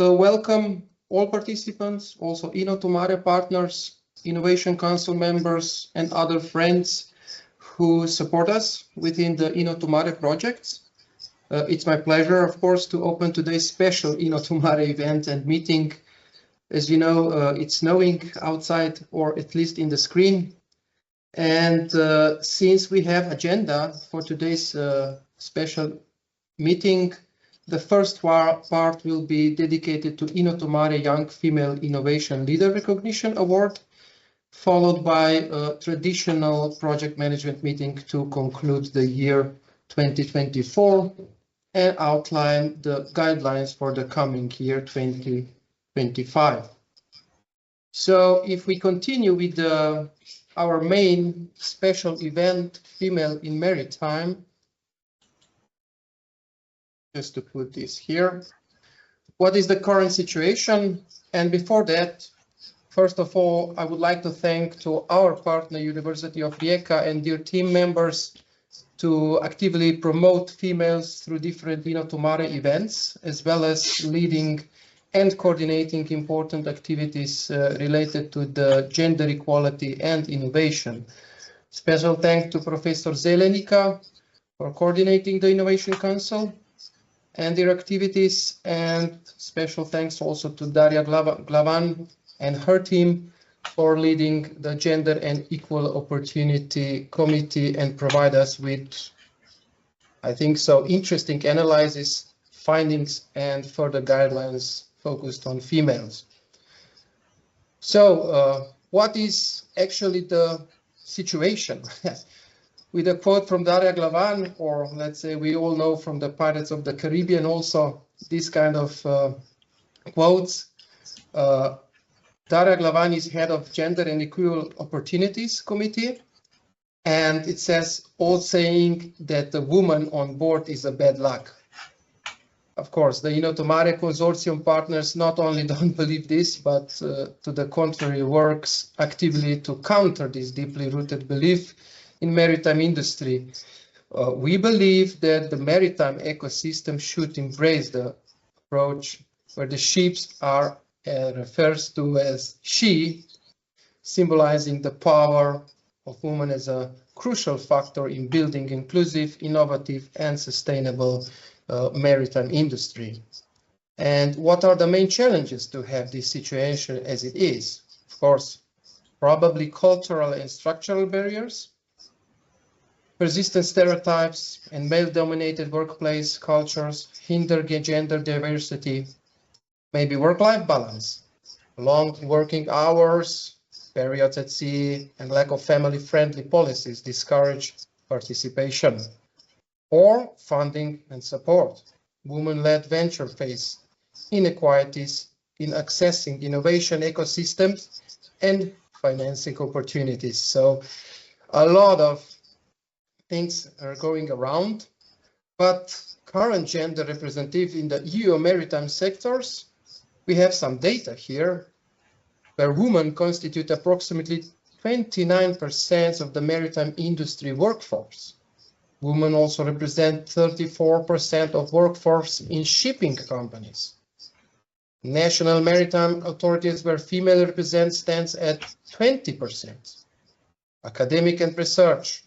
So welcome all participants, also INNO2MARE partners, Innovation Council members, and other friends who support us within the INNO2MARE projects. It's my pleasure, of course, to open today's special INNO2MARE event and meeting. As you know, it's snowing outside, or at least in the screen. And since we have agenda for today's special meeting, the first part will be dedicated to INNO2MARE Young Female Innovation Leader Recognition Award, followed by a traditional project management meeting to conclude the year 2024 and outline the guidelines for the coming year 2025. So if we continue with our main special event, Female in Maritime, just to put this here, what is the current situation? And before that, first of all, I would like to thank to our partner, University of Rijeka, and their team members to actively promote females through different INNO2MARE events, as well as leading and coordinating important activities related to the gender equality and innovation. Special thanks to Professor Zelenica for coordinating the Innovation Council and their activities, and special thanks also to Daria Glavan and her team for leading the Gender and Equal Opportunity Committee and provide us with, I think so, interesting analysis, findings, and further guidelines focused on females. So what is actually the situation? With a quote from Daria Glavan, or let's say we all know from the Pirates of the Caribbean also this kind of quotes. Daria Glavan is head of Gender and Equal Opportunities Committee, and it says, all saying that the woman on board is a bad luck. Of course, the INNO2MARE consortium partners not only don't believe this, but to the contrary works actively to counter this deeply rooted belief in maritime industry. We believe that the maritime ecosystem should embrace the approach where the ships are refers to as she, symbolizing the power of women as a crucial factor in building inclusive, innovative, and sustainable maritime industry. And what are the main challenges to have this situation as it is? Of course, probably cultural and structural barriers, persistent stereotypes and male-dominated workplace cultures hinder gender diversity, maybe work-life balance, long working hours, periods at sea, and lack of family-friendly policies discourage participation, or funding and support. Women-led venture face inequalities in accessing innovation ecosystems and financing opportunities. So a lot of things are going around, but current gender representative in the EU maritime sectors, we have some data here where women constitute approximately 29% of the maritime industry workforce. Women also represent 34% of workforce in shipping companies. National maritime authorities where female represent stands at 20%. Academic and research,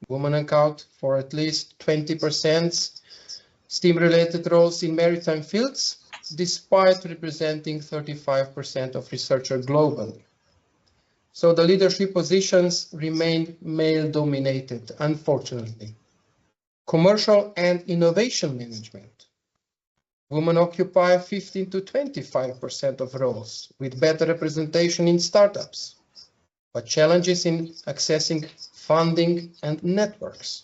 women account for at least 20% STEAM-related roles in maritime fields, despite representing 35% of researchers globally. So the leadership positions remain male-dominated, unfortunately. Commercial and innovation management. Women occupy 15 to 25% of roles, with better representation in startups, but challenges in accessing funding and networks.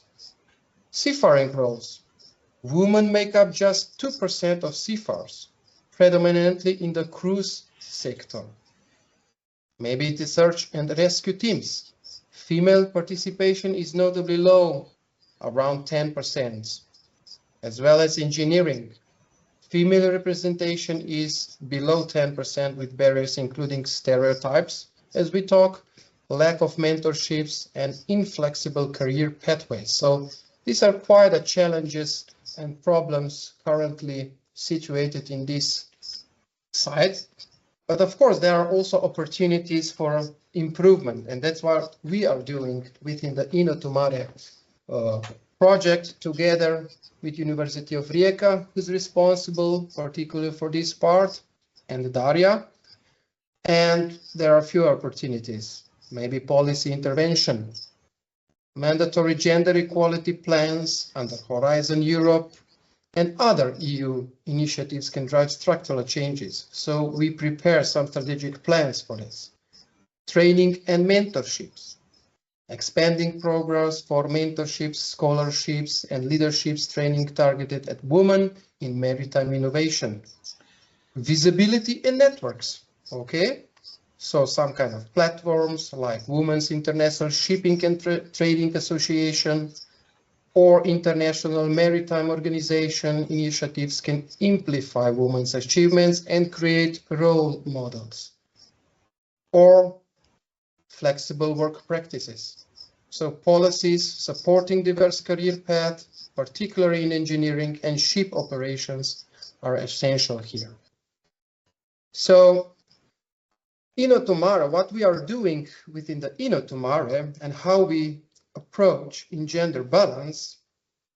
Seafaring roles. Women make up just 2% of seafarers, predominantly in the cruise sector. Maybe it is search and rescue teams. Female participation is notably low, around 10%, as well as engineering. Female representation is below 10% with barriers including stereotypes, as we talk, lack of mentorships, and inflexible career pathways. So these are quite a challenges and problems currently situated in this sides. But of course, there are also opportunities for improvement, and that's what we are doing within the INNO2MARE project together with University of Rijeka, who's responsible particularly for this part, and Daria. And there are a few opportunities, maybe policy intervention, mandatory gender equality plans under Horizon Europe, and other EU initiatives can drive structural changes. So we prepare some strategic plans for this. Training and mentorships, expanding programs for mentorships, scholarships, and leaderships training targeted at women in maritime innovation. Visibility and networks, okay? So some kind of platforms like Women's International Shipping and Trading Association or International Maritime Organization initiatives can amplify women's achievements and create role models. Or flexible work practices. So policies supporting diverse career paths, particularly in engineering and ship operations, are essential here. So INNO2MARE, what we are doing within the INNO2MARE and how we approach in gender balance,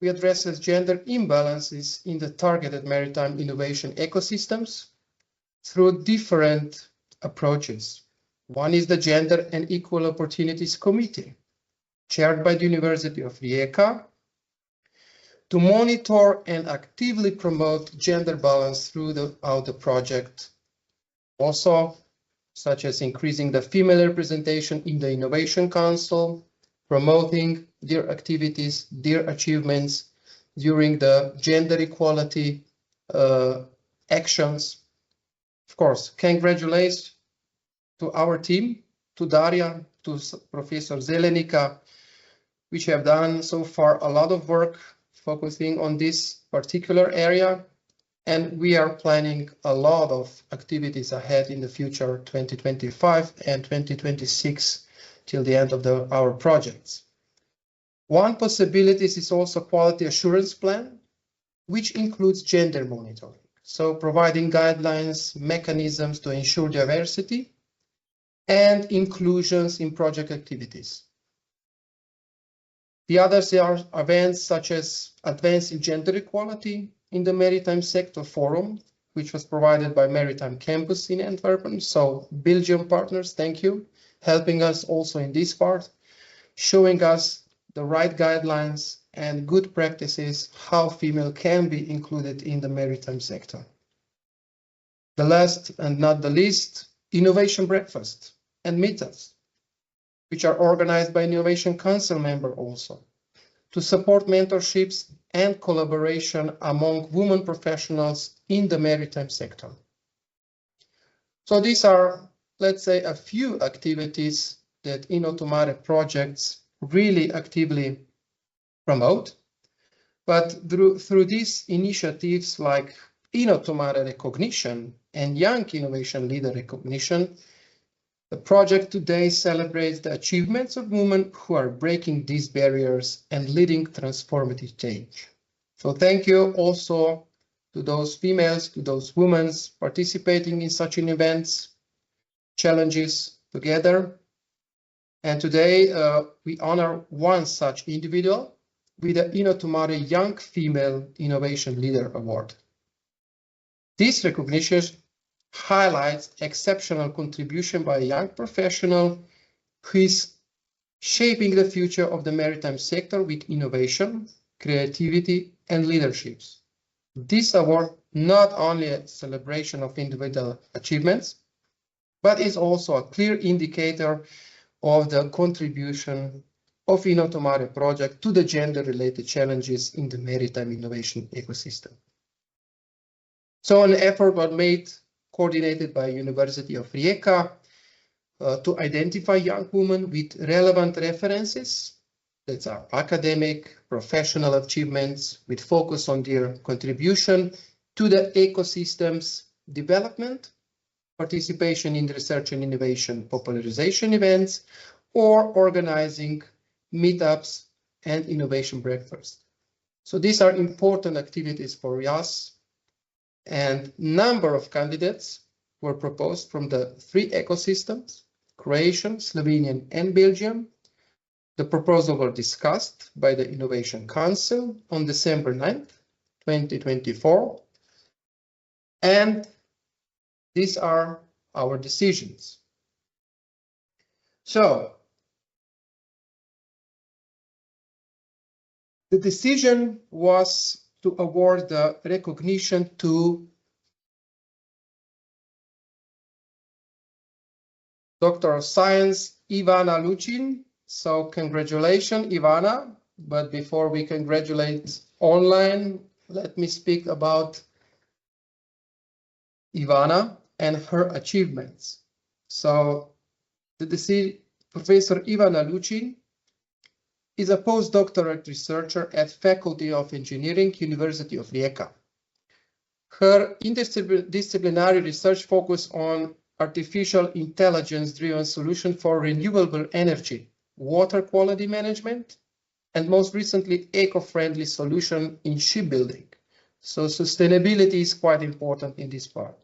we address gender imbalances in the targeted maritime innovation ecosystems through different approaches. One is the Gender and Equal Opportunities Committee, chaired by the University of Rijeka, to monitor and actively promote gender balance throughout the project. Also, such as increasing the female representation in the Innovation Council, promoting their activities, their achievements during the gender equality actions. Of course, congratulations to our team, to Daria, to Professor Zelenika, which have done so far a lot of work focusing on this particular area. And we are planning a lot of activities ahead in the future, 2025 and 2026, till the end of our projects. One possibility is also quality assurance plan, which includes gender monitoring. So providing guidelines, mechanisms to ensure diversity and inclusions in project activities. The others are events such as Advancing Gender Equality in the Maritime Sector Forum, which was provided by Maritime Campus in Antwerp. So Belgium partners, thank you, helping us also in this part, showing us the right guidelines and good practices, how female can be included in the maritime sector. The last and not the least, Innovation Breakfast and meetups, which are organized by Innovation Council member also, to support mentorships and collaboration among women professionals in the maritime sector. So these are, let's say, a few activities that INNO2MARE projects really actively promote. But through these initiatives like INNO2MARE recognition and Young Innovation Leader recognition, the project today celebrates the achievements of women who are breaking these barriers and leading transformative change. So thank you also to those females, to those women participating in such an events, challenges together. And today we honor one such individual with the INNO2MARE Young Female Innovation Leader Award. This recognition highlights exceptional contribution by a young professional who is shaping the future of the maritime sector with innovation, creativity, and leaderships. This award not only a celebration of individual achievements, but is also a clear indicator of the contribution of INNO2MARE project to the gender-related challenges in the maritime innovation ecosystem. So an effort was made, coordinated by University of Rijeka, to identify young women with relevant references that are academic, professional achievements with focus on their contribution to the ecosystem's development, participation in research and innovation popularization events, or organizing meetups and innovation breakfasts. So these are important activities for us, and number of candidates were proposed from the 3 ecosystems, Croatian, Slovenian, and Belgium. The proposal were discussed by the Innovation Council on December 9th, 2024. And these are our decisions. So, the decision was to award the recognition to Doctor of Science Ivana Lučin. So congratulations, Ivana. But before we congratulate online, let me speak about Ivana and her achievements. So Professor Ivana Lučin is a postdoctorate researcher at Faculty of Engineering, University of Rijeka. Her interdisciplinary research focus on artificial intelligence-driven solution for renewable energy, water quality management, and most recently, eco-friendly solution in shipbuilding. So sustainability is quite important in this part.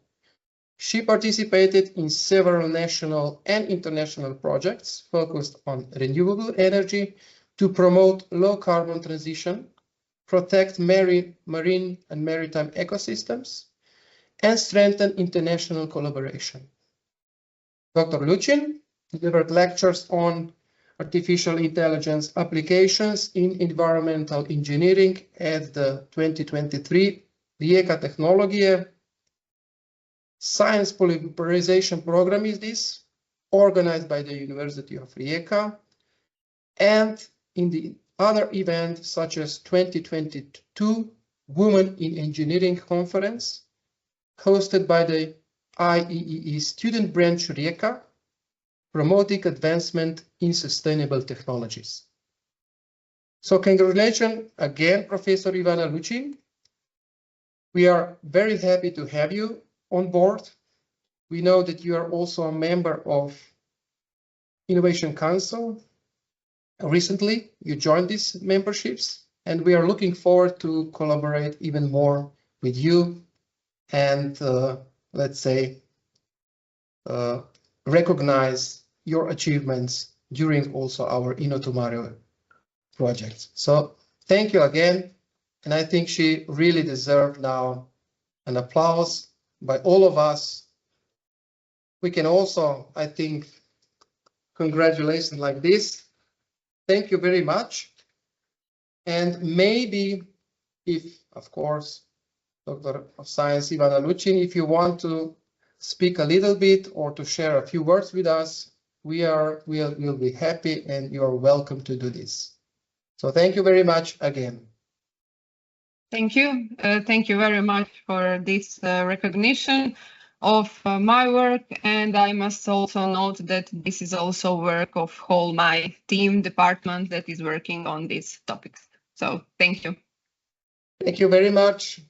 She participated in several national and international projects focused on renewable energy to promote low carbon transition, protect marine and maritime ecosystems, and strengthen international collaboration. Dr. Lučin delivered lectures on artificial intelligence applications in environmental engineering at the 2023 Rijeka Tehnologije Science Popularization Program is this, organized by the University of Rijeka, and in the other events such as 2022 Women in Engineering Conference, hosted by the IEEE Student Branch Rijeka, promoting advancement in sustainable technologies. So congratulations again, Professor Ivana Lučin. We are very happy to have you on board. We know that you are also a member of Innovation Council. Recently, you joined these memberships, and we are looking forward to collaborate even more with you and let's say recognize your achievements during also our INNO2MARE project. So thank you again, and I think she really deserved now an applause by all of us. We can also, I think, congratulations like this. Thank you very much. And maybe if, of course, Doctor of Science Ivana Lučin, if you want to speak a little bit or to share a few words with us, we'll be happy and you are welcome to do this. So thank you very much again. Thank you. Thank you very much for this recognition of my work. And I must also note that this is also work of whole my team department that is working on these topics. So thank you. Thank you very much.